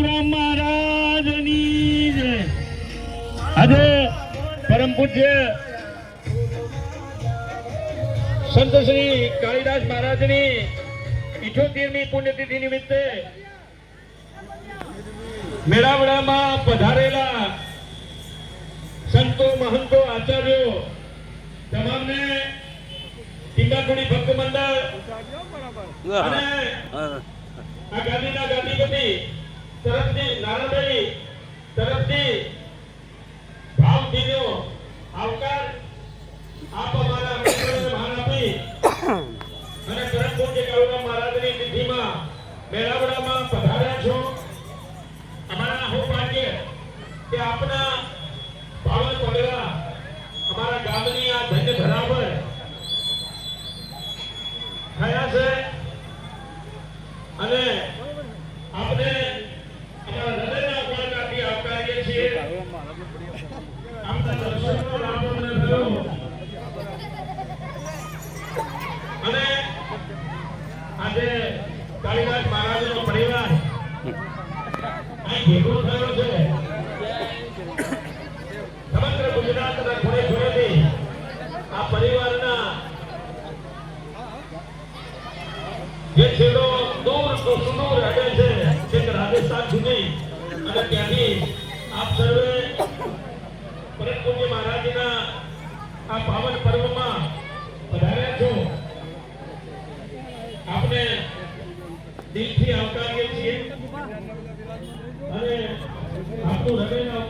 કાળુરામ મહારાજની જય. આજે પરમ પૂજ્ય સંત શ્રી કાળીદાસ મહારાજની 78મી પુણ્યતિથિ નિમિત્તે મેળાવડામાં પધારેલા સંતો મહંતો આચાર્યો તમામને ટીંગાખોડી ભક્ત મંડળ અને આ ગાદીના ગાદીપતિ તરફથી નારાયણભાઈ તરફથી ભાવભીનો આવકાર આપ અમારા મિત્રોને માન આપી અને પરમ પૂજ્ય કાળુરામ મહારાજની તિથિમાં મેળાવડામાં પધાર્યા છો. અમારા સૌભાગ્ય કે આપના પાવન પગલા અમારા ગામની આ ધન્ય ધરા પર થયા છે અને આપણે અમારા હૃદયના કોણથી આવકારીએ છીએ. આપના દર્શનનો લાભ અમને થયો અને આજે કાળીદાસ મહારાજનો પરિવાર અહીં ભેગો થયો છે. સમગ્ર ગુજરાતના ખૂણે ખૂણેથી આ પરિવારના જે છેડો દૂર સુદૂર હટે છે છેક રાજસ્થાન સુધી અને ત્યાંથી આપ સર્વે પરમ પૂજ્ય મહારાજના આ પાવન પર્વમાં પધાર્યા છો. આપને દિલથી આવકારીએ છીએ અને આપનું હૃદયના